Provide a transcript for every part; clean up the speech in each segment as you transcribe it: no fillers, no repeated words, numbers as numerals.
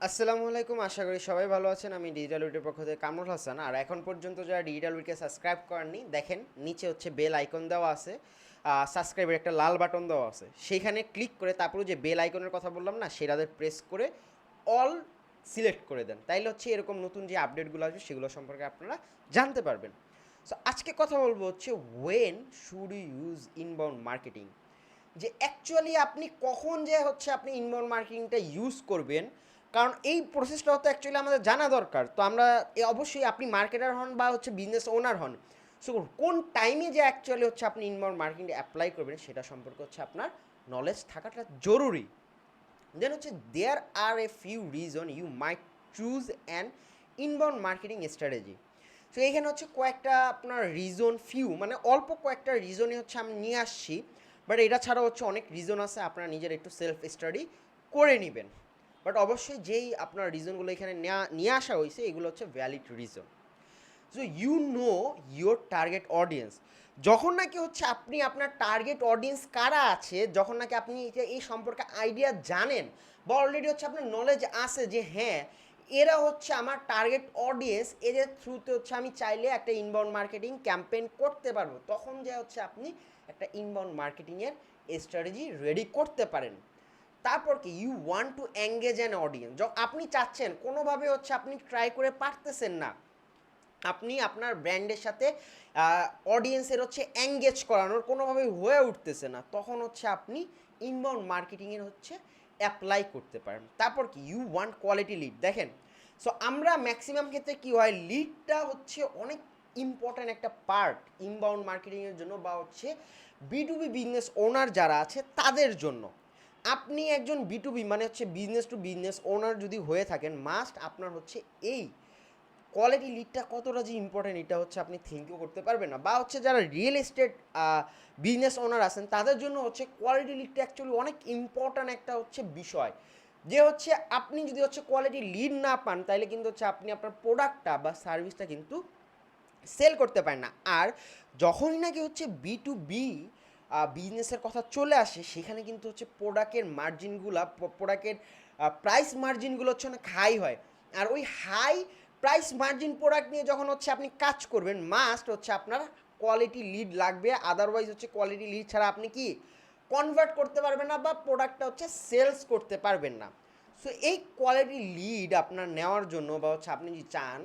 আসসালামু আলাইকুম, আশা করি সবাই ভালো আছেন। আমি ডিজিটাল উইটের পক্ষ থেকে কামরুল হাসান। আর এখন পর্যন্ত যারা ডিজিটাল উইটকে সাবস্ক্রাইব করেননি, দেখেন নিচে হচ্ছে বেল আইকন দেওয়া আছে, সাবস্ক্রাইবের একটা লাল বাটন দেওয়া আছে, সেইখানে ক্লিক করে তারপরে যে বেল আইকনের কথা বললাম না, সেটাতে প্রেস করে অল সিলেক্ট করে দেন। তাইলে হচ্ছে এরকম নতুন যে আপডেটগুলো আসবে সেগুলো সম্পর্কে আপনারা জানতে পারবেন। সো আজকে কথা বলবো হচ্ছে when should you use inbound marketing, যে অ্যাকচুয়ালি আপনি কখন যে হচ্ছে আপনি ইনবাউন্ড মার্কেটিংটা ইউজ করবেন, কারণ এই প্রসেসটা তো অ্যাকচুয়ালি আমাদের জানা দরকার। তো আমরা অবশ্যই আপনি মার্কেটার হন বা হচ্ছে বিজনেস ওনার হন, সো কোন টাইমে যে অ্যাকচুয়ালি হচ্ছে আপনি ইনবাউন্ড মার্কেটিংটা অ্যাপ্লাই করবেন সেটা সম্পর্কে হচ্ছে আপনার নলেজ থাকাটা জরুরি। দেন হচ্ছে there are a few reason you might choose an inbound marketing strategy. তো এখানে হচ্ছে কয়েকটা আপনার রিজন, ফিউ মানে অল্প কয়েকটা রিজনই হচ্ছে আমি নিয়ে আসছি, বাট এটা ছাড়াও হচ্ছে অনেক রিজন আছে, আপনারা নিজের একটু সেলফ স্টাডি করে নেবেন। বাট অবশ্যই যেই আপনার রিজনগুলো এখানে নিয়ে আসা হয়েছে এগুলো হচ্ছে valid reason. So you know your target audience, যখন নাকি হচ্ছে আপনি আপনার টার্গেট অডিয়েন্স কারা আছে, যখন নাকি আপনি এই সম্পর্কে আইডিয়া জানেন বা অলরেডি হচ্ছে আপনার নলেজ আছে যে হ্যাঁ এরা হচ্ছে আমার টার্গেট অডিয়েন্স, এদের থ্রুতে হচ্ছে আমি চাইলে একটা ইনবাউন্ড মার্কেটিং ক্যাম্পেইন করতে পারবো, তখন যে হচ্ছে আপনি একটা ইনবাউন্ড মার্কেটিংয়ের স্ট্র্যাটেজি রেডি করতে পারেন। তারপর কি you want to engage an audience, আপনি চাচ্ছেন কোনোভাবে হচ্ছে আপনি ট্রাই করে পারতেছেন না, আপনি আপনার ব্র্যান্ডের সাথে অডিয়েন্সের হচ্ছে এঙ্গেজ করানোর কোনোভাবে হয়ে উঠতেছে না, তখন হচ্ছে আপনি ইনবাউন্ড মার্কেটিংয়ের হচ্ছে অ্যাপ্লাই করতে পারেন। তারপর কি ইউ ওয়ান্ট কোয়ালিটি লিড, দেখেন সো আমরা ম্যাক্সিমাম ক্ষেত্রে কী হয়, লিডটা হচ্ছে অনেক ইম্পর্ট্যান্ট একটা পার্ট ইনবাউন্ড মার্কেটিংয়ের জন্য বা হচ্ছে বি2বি বিজনেস ওনার যারা আছে তাদের জন্য। আপনি একজন বি2বি মানে হচ্ছে বিজনেস টু বিজনেস ওনার যদি হয়ে থাকেন, মাস্ট আপনার হচ্ছে এই কোয়ালিটি লিডটা কতটা যে ইম্পর্টেন্ট এটা হচ্ছে আপনি থিঙ্কও করতে পারবেন না। বা হচ্ছে যারা রিয়েল এস্টেট বিজনেস ওনার আছেন তাদের জন্য হচ্ছে কোয়ালিটি লিডটা অ্যাকচুয়ালি অনেক ইম্পর্ট্যান্ট একটা হচ্ছে বিষয়, যে হচ্ছে আপনি যদি হচ্ছে কোয়ালিটি লিড না পান তাহলে কিন্তু হচ্ছে আপনি আপনার প্রোডাক্টটা বা সার্ভিসটা কিন্তু সেল করতে পারেন না। আর যখনই নাকি হচ্ছে বি2বি বিজনেসের কথা চলে আসে, সেখানে কিন্তু হচ্ছে প্রোডাক্টের মার্জিনগুলো, প্রোডাক্টের প্রাইস মার্জিনগুলো হচ্ছে অনেক হাই হয়। আর ওই হাই প্রাইস মার্জিন প্রোডাক্ট নিয়ে যখন হচ্ছে আপনি কাজ করবেন, মাস্ট হচ্ছে আপনার কোয়ালিটি লিড লাগবে, আদারওয়াইজ হচ্ছে কোয়ালিটি লিড ছাড়া আপনি কি কনভার্ট করতে পারবেন না বা প্রোডাক্টটা হচ্ছে সেলস করতে পারবেন না। সো এই কোয়ালিটি লিড আপনার নেওয়ার জন্য বা হচ্ছে আপনি যদি চান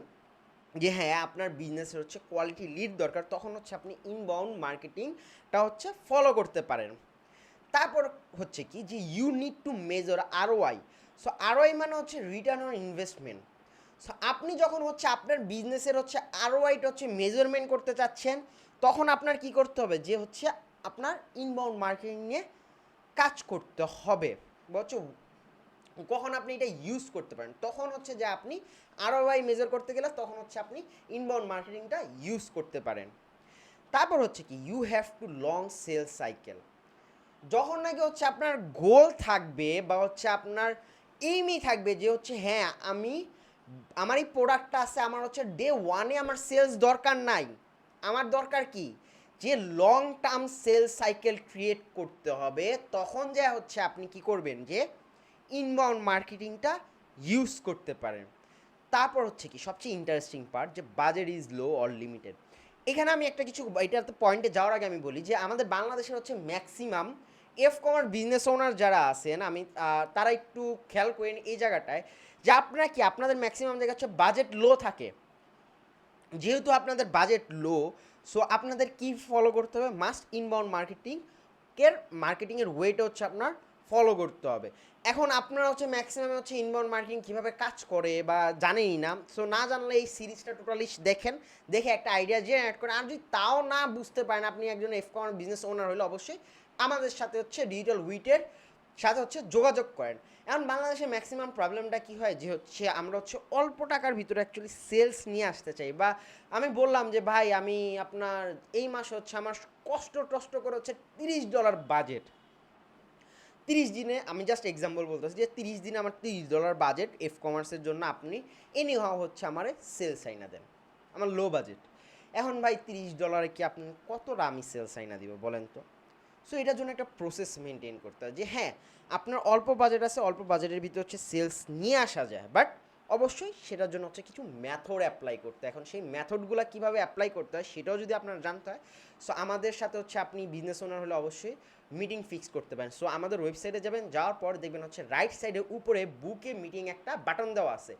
যে হ্যাঁ আপনার বিজনেসের হচ্ছে কোয়ালিটি লিড দরকার, তখন হচ্ছে আপনি ইনবাউন্ড মার্কেটিংটা হচ্ছে ফলো করতে পারেন। তারপর হচ্ছে কি যে you need to measure ROI. So ROI মানে হচ্ছে রিটার্ন অন ইনভেস্টমেন্ট। সো আপনি যখন হচ্ছে আপনার বিজনেসের হচ্ছে আরওআইটা হচ্ছে মেজারমেন্ট করতে চাচ্ছেন, তখন আপনার কি করতে হবে, যে হচ্ছে আপনার ইনবাউন্ড মার্কেটিং নিয়ে কাজ করতে হবে। বলছো কখন আপনি এটা ইউজ করতে পারেন, তখন হচ্ছে যে আপনি আরওআই মেজার করতে গেলে তখন হচ্ছে আপনি ইনবাউন্ড মার্কেটিংটা ইউজ করতে পারেন। তারপর হচ্ছে কি you have to long sale cycle, যখন নাকি হচ্ছে আপনার গোল থাকবে বা হচ্ছে আপনার এইমই থাকবে যে হচ্ছে হ্যাঁ আমি আমার এই প্রোডাক্টটা আছে, আমার হচ্ছে ডে ওয়ানে আমার সেলস দরকার নাই, আমার দরকার কি যে long term cell cycle create করতে হবে, তখন যা হচ্ছে আপনি কি করবেন যে ইনবাউন্ড মার্কেটিংটা ইউজ করতে পারেন। তারপর হচ্ছে কি সবচেয়ে ইন্টারেস্টিং পার্ট, যে budget is low or limited. এখানে আমি একটা কিছু এটাতে পয়েন্টে যাওয়ার আগে আমি বলি যে আমাদের বাংলাদেশের হচ্ছে ম্যাক্সিমাম এফ কমার বিজনেস ওনার যারা আছেন, আমি তারা একটু খেয়াল করেন এই জায়গাটায়, যে আপনারা কি আপনাদের ম্যাক্সিমাম জায়গা হচ্ছে বাজেট লো থাকে। যেহেতু আপনাদের বাজেট লো, সো আপনাদের কি ফলো করতে হবে, মাস্ট ইনবাউন্ড মার্কেটিংয়ের ওয়েটা হচ্ছে আপনার ফলো করতে হবে। এখন আপনারা হচ্ছে ম্যাক্সিমাম হচ্ছে ইনবাউন্ড মার্কেটিং কীভাবে কাজ করে বা জানেনই না, সো না জানলে এই সিরিজটা টোটালি দেখেন, দেখে একটা আইডিয়া জেনারেট করেন। আর যদি তাও না বুঝতে পারেন, আপনি একজন এফ কমার বিজনেস ওনার হলে অবশ্যই আমাদের সাথে হচ্ছে ডিজিটাল উইটের সাথে হচ্ছে যোগাযোগ করেন। এখন বাংলাদেশে ম্যাক্সিমাম প্রবলেমটা কী হয়, যে হচ্ছে আমরা হচ্ছে অল্প টাকার ভিতরে অ্যাকচুয়ালি সেলস নিয়ে আসতে চাই। বা আমি বললাম যে ভাই আমি আপনার এই মাসে হচ্ছে আমার কষ্ট করে হচ্ছে $30 বাজেট, 30 দিনে, আমি জাস্ট এক্সাম্পল বলতেছি যে 30 দিনে আমার $30 বাজেট এফ কমার্সের জন্য, আপনি এনি হাও হচ্ছে আমার সেলস আইনা দেন, আমার লো বাজেট। এখন ভাই $30 কি আপনি কতটা আমি সেলস আইনা দিব বলেন তো? সো এটার জন্য একটা প্রসেস মেনটেন করতে হয় যে হ্যাঁ আপনার অল্প বাজেট আছে, অল্প বাজেটের ভিতরে হচ্ছে সেলস নিয়ে আসা যায়, বাট অবশ্যই সেটার জন্য হচ্ছে কিছু মেথড অ্যাপ্লাই করতে হয়। এখন সেই মেথডগুলো কীভাবে অ্যাপ্লাই করতে হয় সেটাও যদি আপনার জানতে হয়, সো আমাদের সাথে হচ্ছে আপনি বিজনেস ওনার হলে অবশ্যই মিটিং ফিক্স করতে পারেন। সো আমাদের ওয়েবসাইটে যাবেন, যাওয়ার পর দেখবেন হচ্ছে রাইট সাইডে উপরে বুকে মিটিং একটা বাটন দেওয়া আছে,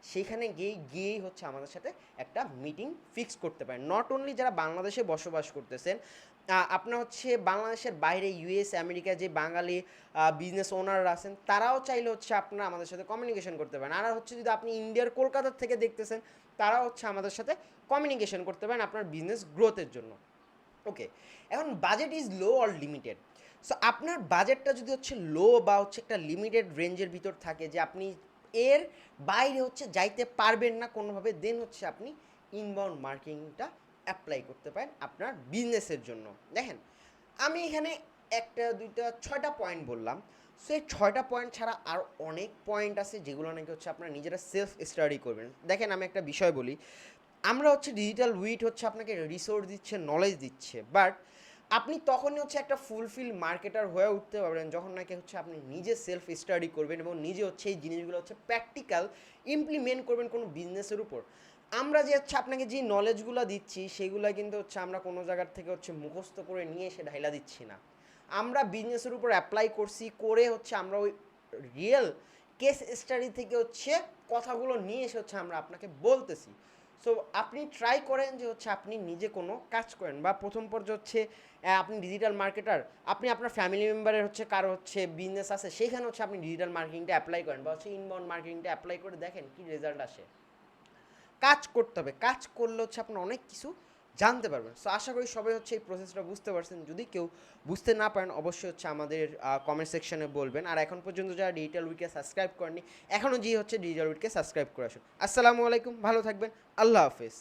সেইখানে গিয়েই হচ্ছে আমাদের সাথে একটা মিটিং ফিক্স করতে পারেন। নট অনলি যারা বাংলাদেশে বসবাস করতেছেন, আপনার হচ্ছে বাংলাদেশের বাইরে ইউএস আমেরিকা যে বাঙালি বিজনেস ওনাররা আছেন তারাও চাইলে হচ্ছে আপনারা আমাদের সাথে কমিউনিকেশন করতে পারেন। আর হচ্ছে যদি আপনি ইন্ডিয়ার কলকাতার থেকে দেখতেছেন তারাও হচ্ছে আমাদের সাথে কমিউনিকেশন করতে পারেন আপনার বিজনেস গ্রোথের জন্য। ওকে, এখন budget is low or limited. So আপনার বাজেটটা যদি হচ্ছে লো বা হচ্ছে একটা লিমিটেড রেঞ্জের ভিতর থাকে যে আপনি এর বাইরে হচ্ছে যাইতে পারবেন না কোনোভাবে, দেন হচ্ছে আপনি ইনবাউন্ড মার্কেটিংটা অ্যাপ্লাই করতে পারেন আপনার বিজনেসের জন্য। দেখেন আমি এখানে একটা দুইটা 6টা পয়েন্ট বললাম, সো এই 6টা পয়েন্ট ছাড়া আর অনেক পয়েন্ট আছে যেগুলো নাকি হচ্ছে আপনারা নিজেরা সেলফ স্টাডি করবেন। দেখেন আমি একটা বিষয় বলি, আমরা হচ্ছে ডিজিটাল উইট হচ্ছে আপনাকে রিসোর্স দিচ্ছে, নলেজ দিচ্ছে, বাট আপনি তখনই হচ্ছে একটা ফুলফিল মার্কেটার হয়ে উঠতে পারবেন যখন নাকি হচ্ছে আপনি নিজে সেলফ স্টাডি করবেন এবং নিজে হচ্ছে এই জিনিসগুলো হচ্ছে প্র্যাকটিক্যাল ইমপ্লিমেন্ট করবেন কোনো বিজনেসের উপর। আমরা যে হচ্ছে আপনাকে যে নলেজগুলো দিচ্ছি সেগুলো কিন্তু হচ্ছে আমরা কোনো জায়গার থেকে হচ্ছে মুখস্থ করে নিয়ে এসে ঢাইলা দিচ্ছি না, আমরা বিজনেসের উপর অ্যাপ্লাই করছি, করে হচ্ছে আমরা ওই রিয়েল কেস স্টাডি থেকে হচ্ছে কথাগুলো নিয়ে এসে হচ্ছে আমরা আপনাকে বলতেছি। সো আপনি ট্রাই করেন যে হচ্ছে আপনি নিজে কোনো কাজ করেন, বা প্রথম পর্যায়ে হচ্ছে আপনি ডিজিটাল মার্কেটার, আপনি আপনার ফ্যামিলি মেম্বারের হচ্ছে কারো হচ্ছে বিজনেস আছে সেইখানে হচ্ছে আপনি ডিজিটাল মার্কেটিংটা অ্যাপ্লাই করেন বা হচ্ছে ইনবাউন্ড মার্কেটিংটা অ্যাপ্লাই করে দেখেন কী রেজাল্ট আসে। কাজ করতে হবে, কাজ করলে হচ্ছে আপনি অনেক কিছু জানতে পারবেন। সো আশা করি সবাই হচ্ছে এই প্রসেসটা বুঝতে পারছেন। যদি কেউ বুঝতে না পারেন অবশ্যই হচ্ছে আমাদের কমেন্ট সেকশনে বলবেন। আর এখন পর্যন্ত যারা ডিজিটাল উইটকে সাবস্ক্রাইব করেননি, এখনও যে হচ্ছে ডিজিটাল উইটকে সাবস্ক্রাইব করে আসুন। আসসালামু আলাইকুম, ভালো থাকবেন, আল্লাহ হাফেজ।